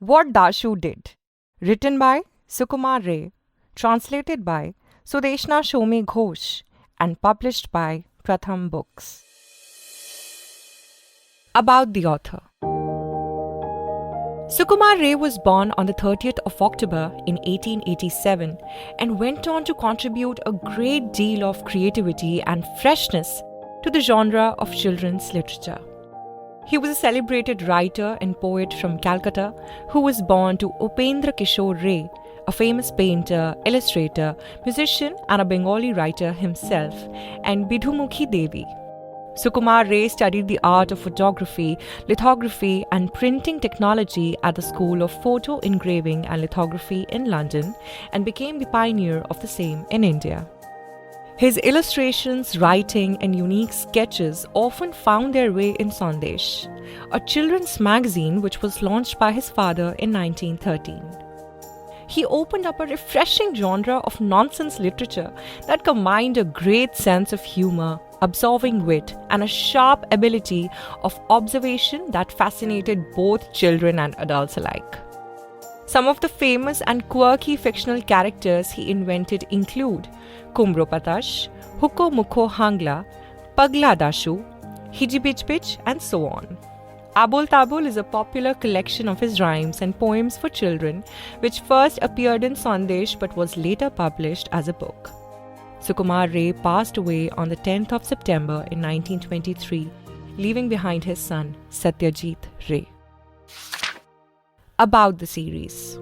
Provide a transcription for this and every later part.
What Dashu Did. Written by Sukumar Ray. Translated by Sudeshna Shomi Ghosh. And published by Pratham Books. About the author. Sukumar Ray was born on the 30th of October in 1887 and went on to contribute a great deal of creativity and freshness to the genre of children's literature. He was a celebrated writer and poet from Calcutta who was born to Upendra Kishore Ray, a famous painter, illustrator, musician and a Bengali writer himself, and Bidhumukhi Devi. Sukumar Ray studied the art of photography, lithography and printing technology at the School of Photo Engraving and Lithography in London and became the pioneer of the same in India. His illustrations, writing and unique sketches often found their way in Sandesh, a children's magazine which was launched by his father in 1913. He opened up a refreshing genre of nonsense literature that combined a great sense of humor, absorbing wit, and a sharp ability of observation that fascinated both children and adults alike. Some of the famous and quirky fictional characters he invented include Kumro Patash, Huko Mukho Hangla, Pagla Dashu, Hijibijbij, and so on. Abul Tabul is a popular collection of his rhymes and poems for children, which first appeared in Sandesh but was later published as a book. Sukumar Ray passed away on the 10th of September in 1923, leaving behind his son Satyajit Ray. About the series.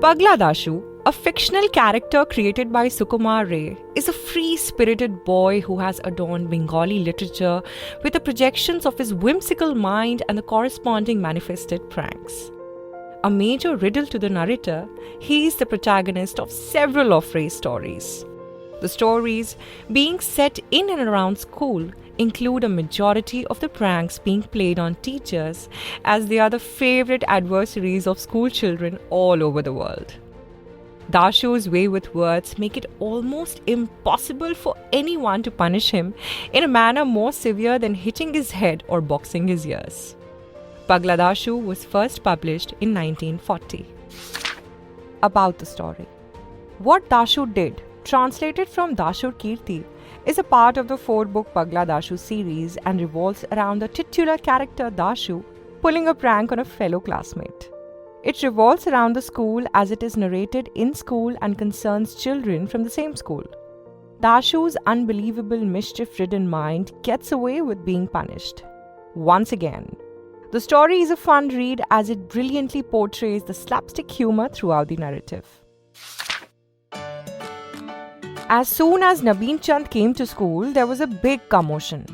Pagla Dashu, a fictional character created by Sukumar Ray, is a free-spirited boy who has adorned Bengali literature with the projections of his whimsical mind and the corresponding manifested pranks. A major riddle to the narrator, he is the protagonist of several of Ray's stories. The stories, being set in and around school, include a majority of the pranks being played on teachers, as they are the favorite adversaries of school children all over the world. Dashu's way with words make it almost impossible for anyone to punish him in a manner more severe than hitting his head or boxing his ears. Pagla Dashu was first published in 1940. About the story. What Dashu Did, translated from Dashur Kirti, is a part of the 4-book Pagla Dashu series and revolves around the titular character Dashu pulling a prank on a fellow classmate. It revolves around the school as it is narrated in school and concerns children from the same school. Dashu's unbelievable mischief-ridden mind gets away with being punished. Once again. The story is a fun read as it brilliantly portrays the slapstick humor throughout the narrative. As soon as Nabeen Chand came to school, there was a big commotion.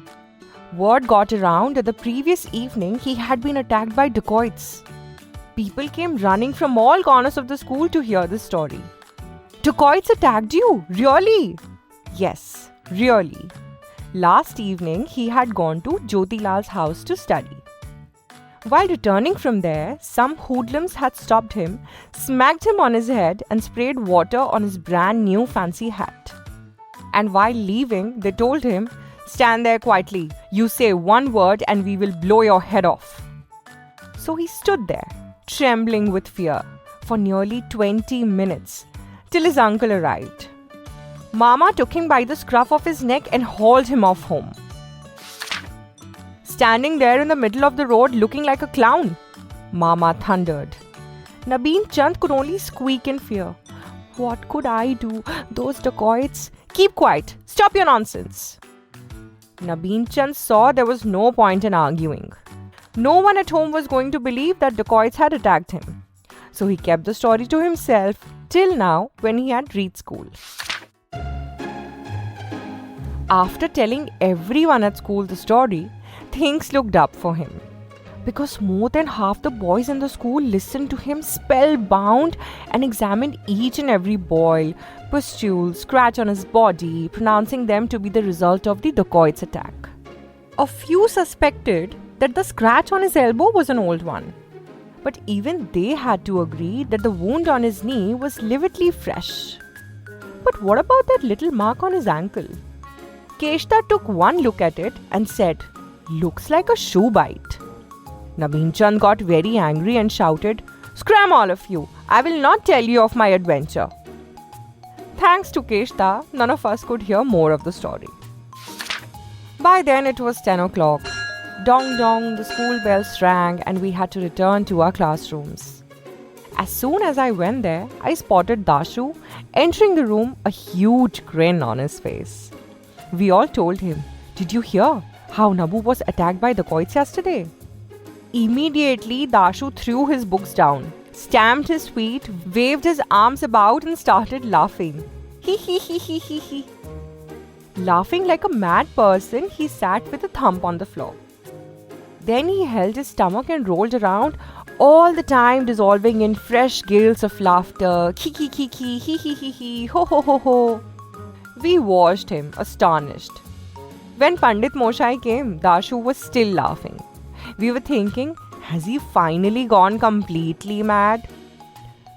Word got around that the previous evening he had been attacked by dacoits. People came running from all corners of the school to hear this story. Dacoits attacked you? Really? Yes, really. Last evening, he had gone to Jyotilal's house to study. While returning from there, some hoodlums had stopped him, smacked him on his head and sprayed water on his brand new fancy hat. And while leaving, they told him, "Stand there quietly. You say one word and we will blow your head off." So he stood there, trembling with fear, for nearly 20 minutes, till his uncle arrived. Mama took him by the scruff of his neck and hauled him off home. Standing there in the middle of the road looking like a clown, Mama thundered. Nabeen Chand could only squeak in fear. What could I do? Those dacoits. Keep quiet. Stop your nonsense. Nabeen Chand saw there was no point in arguing. No one at home was going to believe that dacoits had attacked him. So he kept the story to himself till now when he had reached school. After telling everyone at school the story, things looked up for him. Because more than half the boys in the school listened to him spellbound and examined each and every boil, pustule, scratch on his body, pronouncing them to be the result of the dacoit's attack. A few suspected that the scratch on his elbow was an old one. But even they had to agree that the wound on his knee was lividly fresh. But what about that little mark on his ankle? Keshta took one look at it and said, "Looks like a shoe bite." Nabeen Chand got very angry and shouted, "Scram all of you! I will not tell you of my adventure." Thanks to Keshta, none of us could hear more of the story. By then it was 10 o'clock. Dong dong, the school bells rang and we had to return to our classrooms. As soon as I went there, I spotted Dashu entering the room, a huge grin on his face. We all told him, "Did you hear how Nabu was attacked by dacoits yesterday?" Immediately, Dashu threw his books down, stamped his feet, waved his arms about and started laughing. He he he he he he. Laughing like a mad person, he sat with a thump on the floor. Then he held his stomach and rolled around, all the time dissolving in fresh gales of laughter. Ki ki he ho ho ho ho. We watched him, astonished. When Pandit Moshai came, Dashu was still laughing. We were thinking, has he finally gone completely mad?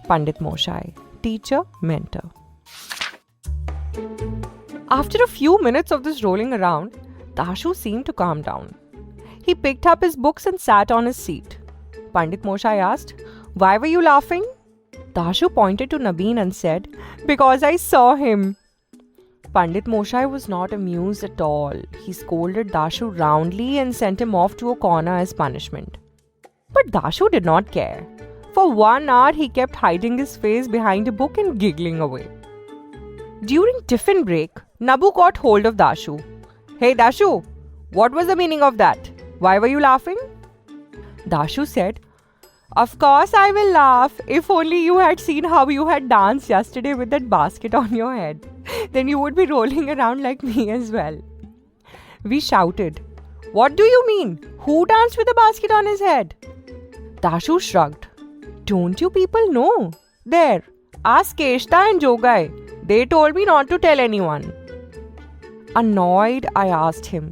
Pandit Moshai, teacher, mentor. After a few minutes of this rolling around, Dashu seemed to calm down. He picked up his books and sat on his seat. Pandit Moshai asked, "Why were you laughing?" Dashu pointed to Nabeen and said, "Because I saw him." Pandit Moshai was not amused at all. He scolded Dashu roundly and sent him off to a corner as punishment. But Dashu did not care. For 1 hour, he kept hiding his face behind a book and giggling away. During tiffin break, Nabu got hold of Dashu. "Hey Dashu, what was the meaning of that? Why were you laughing?" Dashu said, "Of course I will laugh. If only you had seen how you had danced yesterday with that basket on your head. Then you would be rolling around like me as well." We shouted, "What do you mean? Who danced with a basket on his head?" Dashu shrugged. "Don't you people know? There, ask Keshta and Jogai. They told me not to tell anyone." Annoyed, I asked him,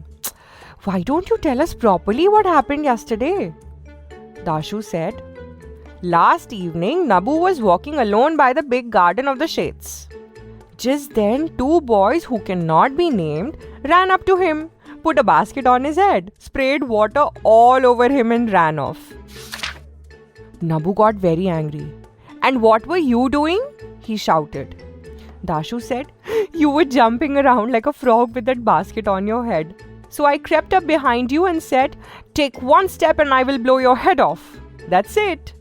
"Why don't you tell us properly what happened yesterday?" Dashu said, "Last evening, Nabu was walking alone by the big garden of the Shets. Just then, 2 boys who cannot be named ran up to him, put a basket on his head, sprayed water all over him and ran off." Nabu got very angry. "And what were you doing?" he shouted. Dashu said, "You were jumping around like a frog with that basket on your head. So I crept up behind you and said, 'Take 1 step and I will blow your head off.' That's it.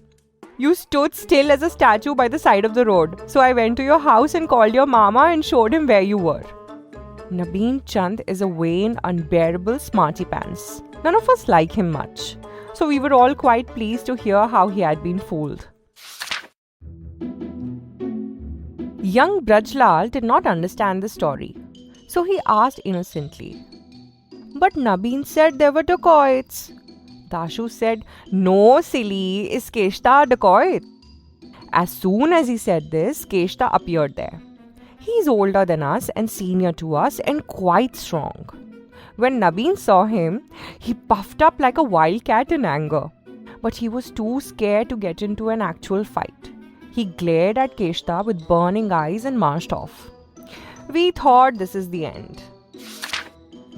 You stood still as a statue by the side of the road. So I went to your house and called your mama and showed him where you were." Nabeen Chand is a vain, unbearable smarty pants. None of us like him much. So we were all quite pleased to hear how he had been fooled. Young Brajlal did not understand the story. So he asked innocently, "But Nabeen said there were dacoits." Dashu said, "No, silly, is Keshta a dacoit?" As soon as he said this, Keshta appeared there. He is older than us and senior to us and quite strong. When Nabeen saw him, he puffed up like a wildcat in anger. But he was too scared to get into an actual fight. He glared at Keshta with burning eyes and marched off. We thought this is the end.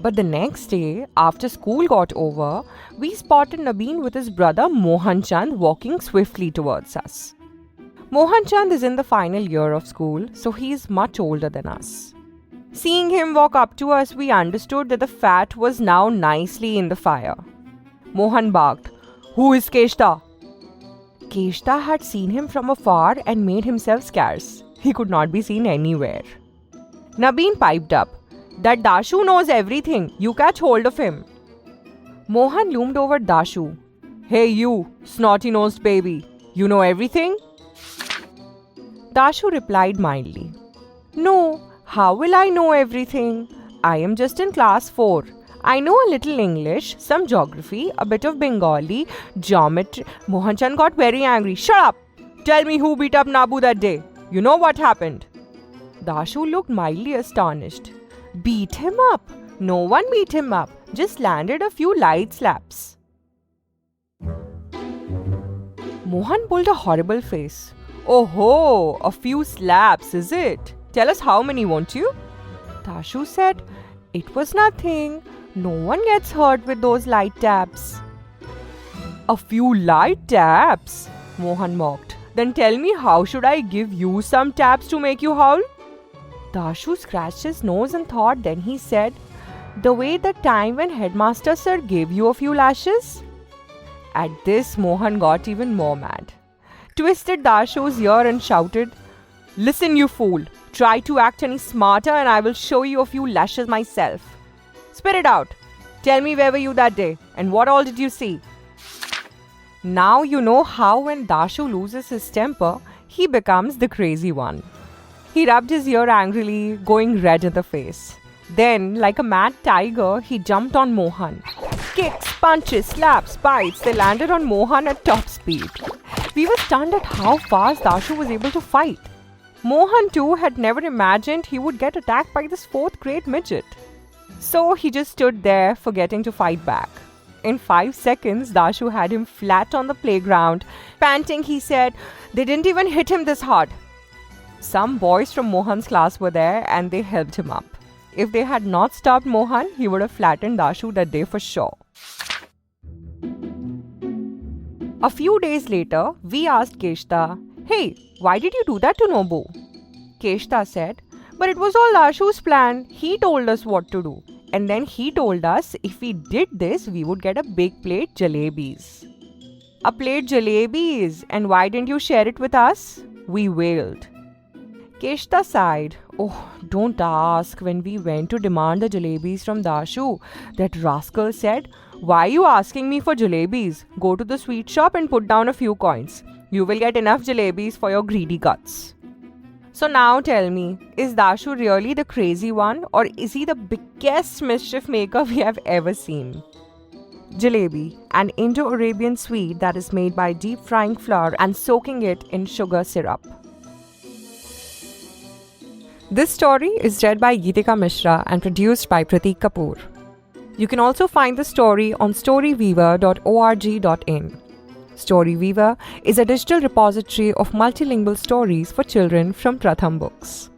But the next day, after school got over, we spotted Nabeen with his brother Mohan Chand walking swiftly towards us. Mohan Chand is in the final year of school, so he is much older than us. Seeing him walk up to us, we understood that the fat was now nicely in the fire. Mohan barked, "Who is Keshta?" Keshta had seen him from afar and made himself scarce. He could not be seen anywhere. Nabeen piped up, "That Dashu knows everything. You catch hold of him." Mohan loomed over Dashu. "Hey you, snotty-nosed baby. You know everything?" Dashu replied mildly, "No, how will I know everything? I am just in class 4. I know a little English, some geography, a bit of Bengali, geometry." Mohan Chand got very angry. "Shut up! Tell me who beat up Nabu that day. You know what happened?" Dashu looked mildly astonished. "Beat him up? No one beat him up. Just landed a few light slaps." Mohan pulled a horrible face. "Oh ho, a few slaps, is it? Tell us how many, won't you?" Dashu said, "It was nothing. No one gets hurt with those light taps." A few light taps, Mohan mocked. Then tell me, how should I give you some taps to make you howl? Dashu scratched his nose and thought. Then he said, the way that time when Headmaster Sir gave you a few lashes? At this, Mohan got even more mad. Twisted Dashu's ear and shouted, listen, you fool. Try to act any smarter and I will show you a few lashes myself. Spit it out. Tell me, where were you that day and what all did you see? Now you know how when Dashu loses his temper, he becomes the crazy one. He rubbed his ear angrily, going red in the face. Then, like a mad tiger, he jumped on Mohan. Kicks, punches, slaps, bites, they landed on Mohan at top speed. We were stunned at how fast Dashu was able to fight. Mohan too had never imagined he would get attacked by this 4th grade midget. So he just stood there, forgetting to fight back. In 5 seconds, Dashu had him flat on the playground. Panting, he said, they didn't even hit him this hard. Some boys from Mohan's class were there and they helped him up. If they had not stopped Mohan, he would have flattened Dashu that day for sure. A few days later, we asked Keshta, hey, why did you do that to Nobu? Keshta said, but it was all Dashu's plan. He told us what to do. And then he told us if we did this, we would get a big plate jalebis. A plate jalebis? And why didn't you share it with us? We wailed. Keshta sighed. Oh, don't ask. When we went to demand the jalebis from Dashu, that rascal said, why are you asking me for jalebis? Go to the sweet shop and put down a few coins. You will get enough jalebis for your greedy guts. So now tell me, is Dashu really the crazy one or is he the biggest mischief maker we have ever seen? Jalebi, an Indo-Arabian sweet that is made by deep frying flour and soaking it in sugar syrup. This story is read by Geetika Mishra and produced by Prateek Kapoor. You can also find the story on storyweaver.org.in. Storyweaver is a digital repository of multilingual stories for children from Pratham Books.